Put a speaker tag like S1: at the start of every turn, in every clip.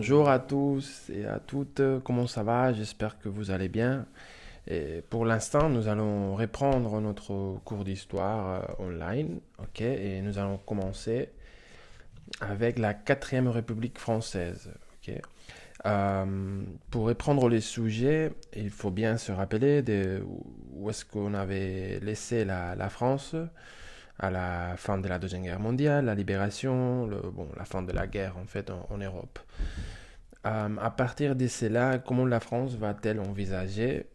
S1: Bonjour à tous et à toutes, comment ça va? J'espère que vous allez bien. Et pour l'instant, nous allons reprendre notre cours d'histoire online, ok? Et nous allons commencer avec la quatrième République française, ok? Pour reprendre les sujets, il faut bien se rappeler de où est-ce qu'on avait laissé la France à la fin de la Deuxième Guerre mondiale, la libération, la fin de la guerre en fait en Europe. À partir de cela, comment la France va-t-elle envisager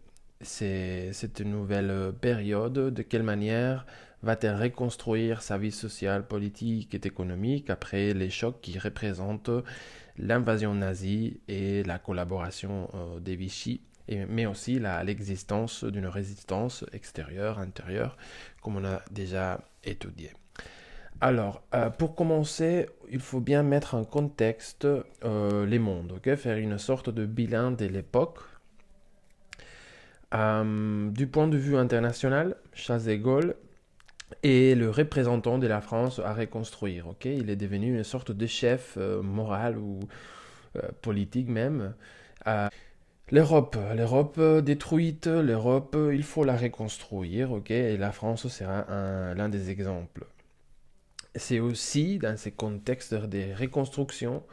S1: cette nouvelle période? De quelle manière va-t-elle reconstruire sa vie sociale, politique et économique après les chocs qui représentent l'invasion nazie et la collaboration des Vichy, mais aussi l'existence d'une résistance extérieure, intérieure, comme on a déjà étudié. Alors, pour commencer, il faut bien mettre en contexte les mondes, ok? Faire une sorte de bilan de l'époque. Du point de vue international, Charles de Gaulle est le représentant de la France à reconstruire, ok? Il est devenu une sorte de chef moral ou politique même. Euh, l'Europe détruite, l'Europe, il faut la reconstruire, ok? Et la France sera l'un des exemples. C'est aussi dans ces contextes de reconstruction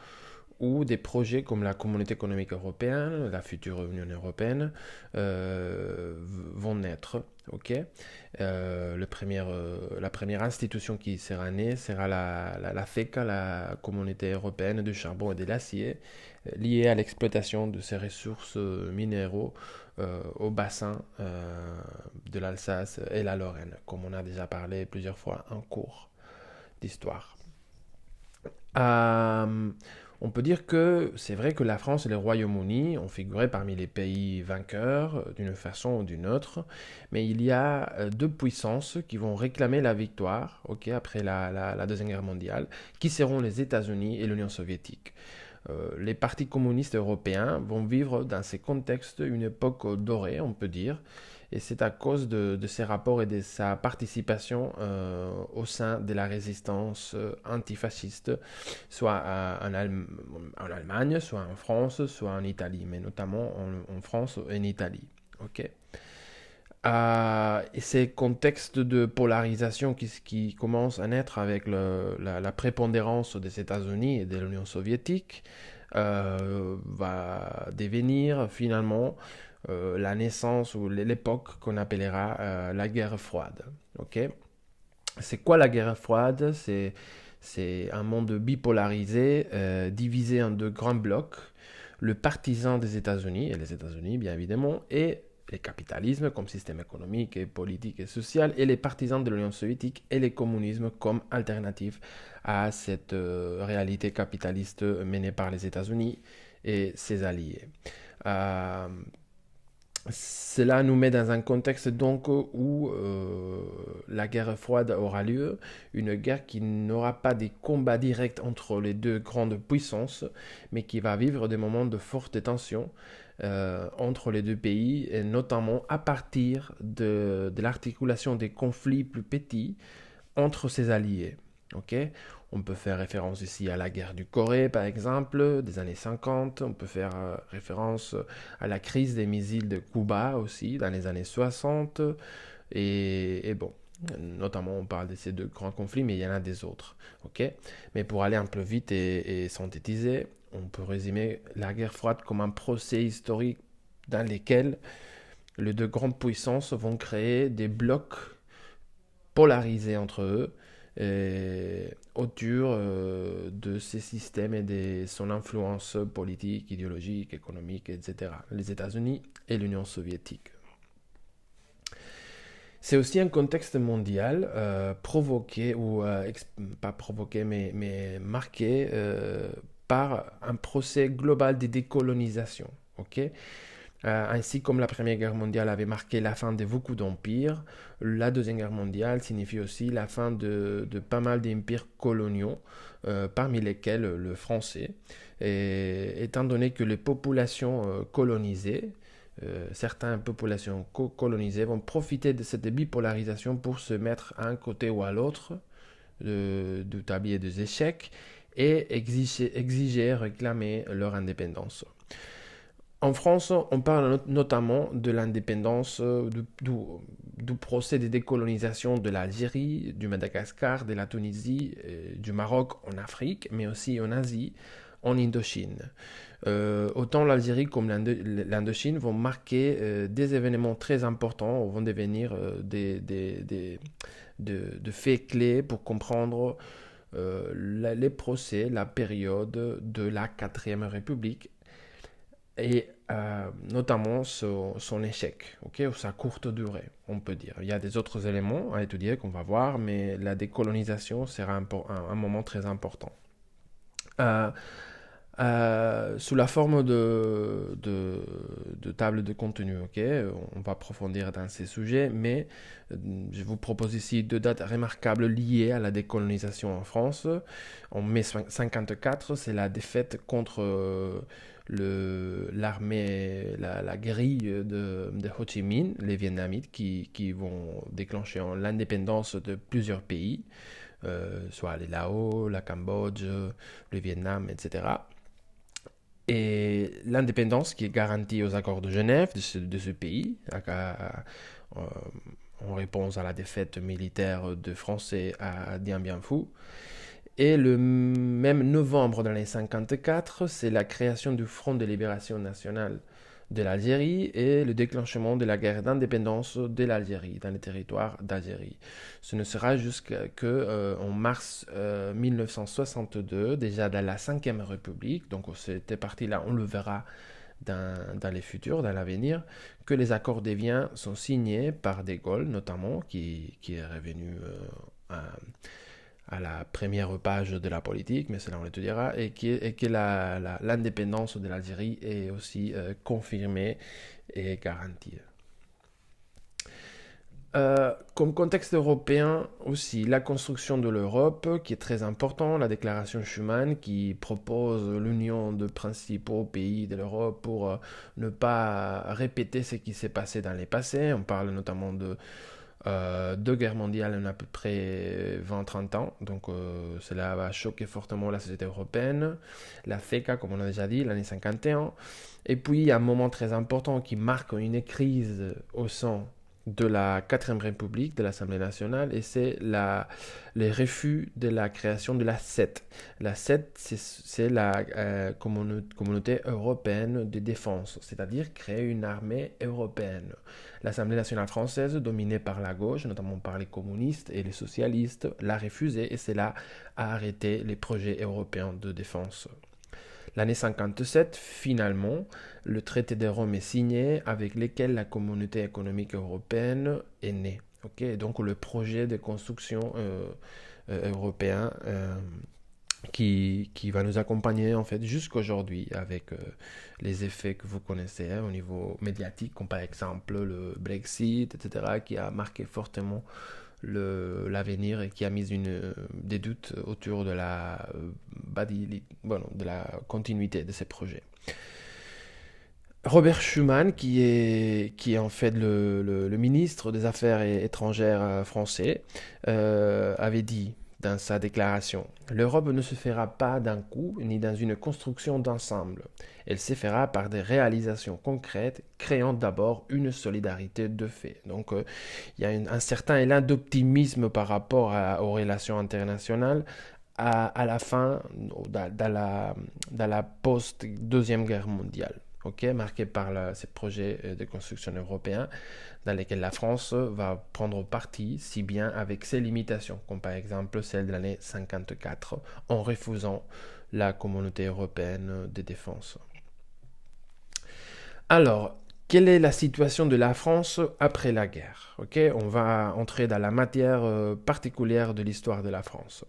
S1: où des projets comme la Communauté économique européenne, la future Union européenne, vont naître. Ok. La première institution qui sera née sera la FECA, la Communauté européenne du charbon et de l'acier, liée à l'exploitation de ces ressources minéraux au bassin de l'Alsace et la Lorraine, comme on a déjà parlé plusieurs fois en cours d'histoire. Euh, on peut dire que c'est vrai que la France et le Royaume-Uni ont figuré parmi les pays vainqueurs d'une façon ou d'une autre, mais il y a deux puissances qui vont réclamer la victoire, ok, après la Deuxième Guerre mondiale, qui seront les États-Unis et l'Union soviétique. Les partis communistes européens vont vivre dans ces contextes une époque dorée, on peut dire, et c'est à cause de ses rapports et de sa participation au sein de la résistance antifasciste, soit en Allemagne, soit en France, soit en Italie, mais notamment en France et en Italie. Ok. Et ces contextes de polarisation qui commencent à naître avec la prépondérance des États-Unis et de l'Union soviétique va devenir finalement la naissance ou l'époque qu'on appellera la guerre froide. Ok. C'est quoi la guerre froide? C'est un monde bipolarisé, divisé en deux grands blocs. Le partisan des États-Unis, et les États-Unis bien évidemment, et le capitalisme comme système économique et politique et social, et les partisans de l'Union soviétique et le communisme comme alternative à cette réalité capitaliste menée par les États-Unis et ses alliés. Euh, Cela nous met dans un contexte donc où la guerre froide aura lieu, une guerre qui n'aura pas des combats directs entre les deux grandes puissances, mais qui va vivre des moments de forte tension entre les deux pays, et notamment à partir de l'articulation des conflits plus petits entre ses alliés. Ok. On peut faire référence ici à la guerre du Corée, par exemple, des années 50. On peut faire référence à la crise des missiles de Cuba aussi, dans les années 60. Et bon, notamment, on parle de ces deux grands conflits, mais il y en a des autres. Ok. Mais pour aller un peu vite et synthétiser, on peut résumer la guerre froide comme un procès historique dans lequel les deux grandes puissances vont créer des blocs polarisés entre eux autour de ces systèmes et de son influence politique, idéologique, économique, etc. Les États-Unis et l'Union soviétique. C'est aussi un contexte mondial provoqué, ou pas provoqué, mais marqué par un procès global de décolonisation. Ok. Ainsi comme la Première Guerre mondiale avait marqué la fin de beaucoup d'empires, la Deuxième Guerre mondiale signifie aussi la fin de pas mal d'empires coloniaux, parmi lesquels le français. Et étant donné que les populations colonisées, certaines populations colonisées vont profiter de cette bipolarisation pour se mettre à un côté ou à l'autre du tablier des échecs et exiger, réclamer leur indépendance. En France, on parle notamment de l'indépendance du procès de décolonisation de l'Algérie, du Madagascar, de la Tunisie, du Maroc en Afrique, mais aussi en Asie, en Indochine. Autant l'Algérie comme l'Indochine vont marquer des événements très importants, vont devenir de faits clés pour comprendre les procès, la période de la 4e République et notamment son échec, ok, ou sa courte durée, on peut dire. Il y a des autres éléments à étudier qu'on va voir, mais la décolonisation sera un moment très important. Euh, Sous la forme de table de contenu, ok, on va approfondir dans ces sujets, mais je vous propose ici deux dates remarquables liées à la décolonisation en France. En mai 54, c'est la défaite contre l'armée, la guérille de Ho Chi Minh, les Vietnamites, qui vont déclencher l'indépendance de plusieurs pays, soit le Laos, la Cambodge, le Vietnam, etc. Et l'indépendance qui est garantie aux accords de Genève de ce pays, en réponse à la défaite militaire de Français à Dien Bien Phu. Et le même novembre de l'année 54, c'est la création du Front de libération nationale de l'Algérie et le déclenchement de la guerre d'indépendance de l'Algérie dans les territoires d'Algérie. Ce ne sera jusqu'en mars 1962, déjà dans la 5e République, donc cette partie-là, on le verra dans les futurs, dans l'avenir, que les accords d'Évian sont signés par De Gaulle, notamment, qui est revenu à la première page de la politique, mais cela on le te dira, et que l'indépendance de l'Algérie est aussi confirmée et garantie. Comme contexte européen aussi, la construction de l'Europe qui est très important, la déclaration Schuman qui propose l'union de principaux pays de l'Europe pour ne pas répéter ce qui s'est passé dans les passés. On parle notamment de deux guerres mondiales en à peu près 20-30 ans, donc cela va choquer fortement la société européenne. La FECA, comme on a déjà dit, l'année 51. Et puis il y a un moment très important qui marque une crise au sein de la 4e République, de l'Assemblée nationale, et c'est les refus de la création de la CET. La CET, c'est la communauté européenne de défense, c'est-à-dire créer une armée européenne. L'Assemblée nationale française, dominée par la gauche, notamment par les communistes et les socialistes, l'a refusé et cela a arrêté les projets européens de défense. L'année 57, finalement, le traité de Rome est signé avec lequel la communauté économique européenne est née. Okay, donc le projet de construction européen qui va nous accompagner en fait jusqu'aujourd'hui avec les effets que vous connaissez au niveau médiatique, comme par exemple le Brexit, etc., qui a marqué fortement l'avenir et qui a mis des doutes autour de de la continuité de ces projets. Robert Schuman, qui est en fait le ministre des Affaires étrangères français, avait dit dans sa déclaration: l'Europe ne se fera pas d'un coup ni dans une construction d'ensemble. Elle se fera par des réalisations concrètes, créant d'abord une solidarité de fait. Donc il y a un certain élan d'optimisme par rapport aux relations internationales à la fin, dans la post-deuxième guerre mondiale. Okay, marqué par ces projets de construction européens dans lesquels la France va prendre parti, si bien avec ses limitations, comme par exemple celle de l'année 54, en refusant la communauté européenne de défense. Alors, quelle est la situation de la France après la guerre? Okay, on va entrer dans la matière particulière de l'histoire de la France.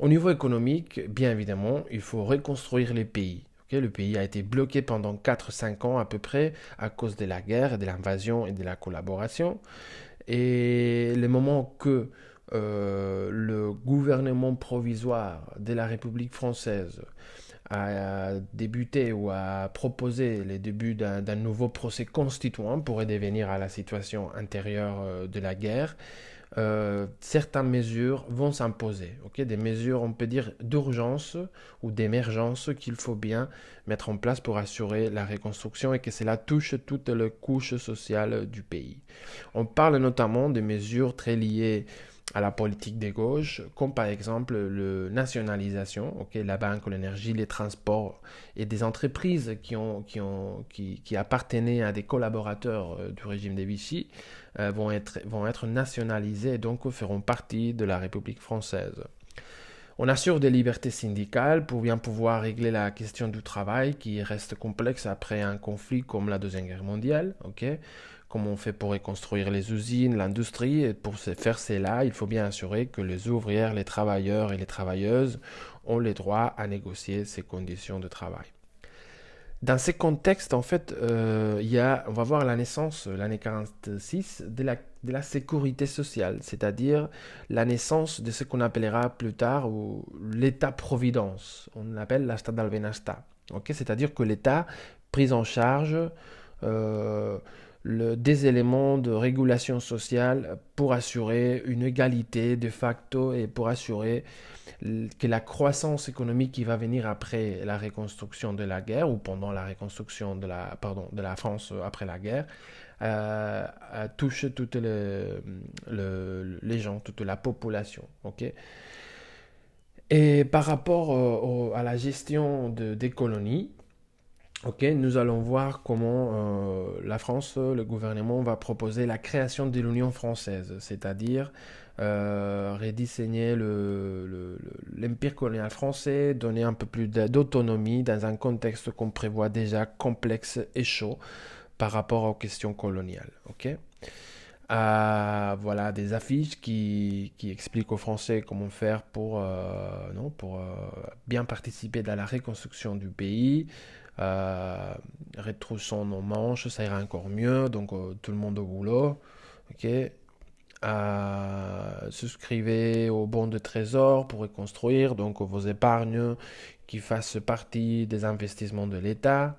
S1: Au niveau économique, bien évidemment, il faut reconstruire les pays. Le pays a été bloqué pendant 4-5 ans à peu près à cause de la guerre, de l'invasion et de la collaboration. Et le moment que le gouvernement provisoire de la République française a débuté ou a proposé les débuts d'un nouveau procès constituant pour redevenir à la situation antérieure de la guerre, certaines mesures vont s'imposer. Des mesures, on peut dire, d'urgence ou d'émergence qu'il faut bien mettre en place pour assurer la reconstruction et que cela touche toutes les couches sociales du pays. On parle notamment de mesures très liées à la politique des gauches, comme par exemple la nationalisation, la banque, l'énergie, les transports et des entreprises qui appartenaient à des collaborateurs du régime de Vichy vont être nationalisées et donc feront partie de la République française. On assure des libertés syndicales pour bien pouvoir régler la question du travail qui reste complexe après un conflit comme la Deuxième Guerre mondiale. Comment on fait pour reconstruire les usines, l'industrie. Et pour faire cela, il faut bien assurer que les ouvrières, les travailleurs et les travailleuses ont le droit à négocier ces conditions de travail. Dans ces contextes, en fait, on va voir la naissance, l'année 1946, de la sécurité sociale, c'est-à-dire la naissance de ce qu'on appellera plus tard l'État-providence. On l'appelle l'État del Benestar. C'est-à-dire que l'État pris en charge des éléments de régulation sociale pour assurer une égalité de facto et pour assurer que la croissance économique qui va venir après la reconstruction de la guerre ou pendant la reconstruction de la France après la guerre touche toutes les gens, toute la population. Et par rapport à la gestion des colonies, nous allons voir comment la France, le gouvernement, va proposer la création de l'Union française, c'est-à-dire redessiner l'empire colonial français, donner un peu plus d'autonomie dans un contexte qu'on prévoit déjà complexe et chaud par rapport aux questions coloniales. Voilà des affiches qui expliquent aux Français comment faire pour bien participer dans la reconstruction du pays. Retroussons nos manches, ça ira encore mieux, donc tout le monde au boulot. Souscrivez aux bons de trésor pour reconstruire, donc vos épargnes qui fassent partie des investissements de l'État.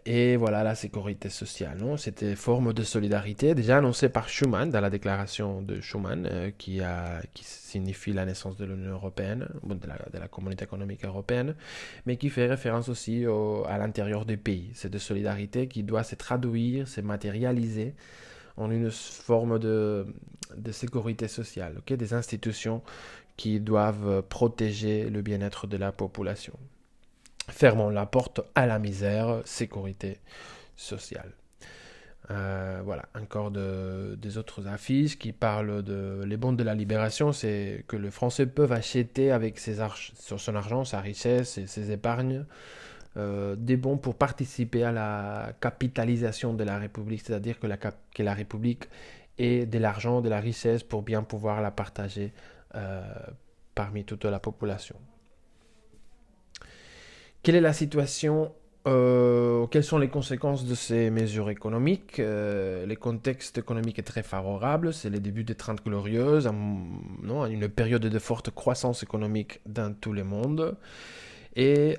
S1: Et voilà la sécurité sociale. C'était forme de solidarité déjà annoncée par Schuman dans la déclaration de Schuman qui signifie la naissance de l'Union européenne, de la communauté économique européenne, mais qui fait référence aussi à l'intérieur du pays. C'est de solidarité qui doit se traduire, se matérialiser en une forme de sécurité sociale, des institutions qui doivent protéger le bien-être de la population. Fermons la porte à la misère, sécurité sociale. Voilà, encore des autres affiches qui parlent les bons de la libération, c'est que les Français peuvent acheter avec sur son argent, sa richesse et ses épargnes, des bons pour participer à la capitalisation de la République, c'est-à-dire que la République ait de l'argent, de la richesse pour bien pouvoir la partager parmi toute la population. Quelle est la situation quelles sont les conséquences de ces mesures économiques Le contexte économique est très favorable, c'est le début des 30 Glorieuses, une période de forte croissance économique dans tout le monde. Et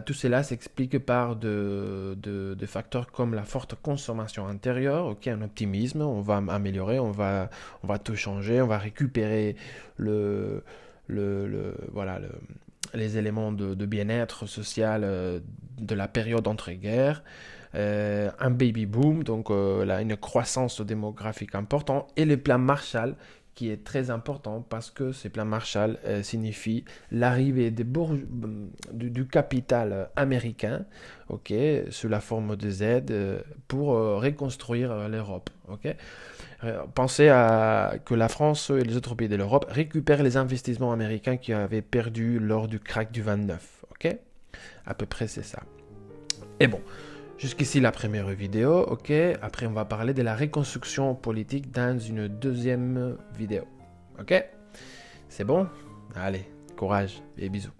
S1: tout cela s'explique par des facteurs comme la forte consommation intérieure, un optimisme, on va améliorer, on va tout changer, on va récupérer les éléments de bien-être social de la période entre-guerres, un baby boom, donc une croissance démographique importante, et le plan Marshall qui est très important parce que ce plan Marshall signifie l'arrivée du capital américain, sous la forme des aides pour reconstruire l'Europe. Pensez que la France et les autres pays de l'Europe récupèrent les investissements américains qu'ils avaient perdus lors du crack du 29. À peu près c'est ça. Et bon, jusqu'ici la première vidéo. Après on va parler de la reconstruction politique dans une deuxième vidéo. C'est bon? Allez, courage et bisous.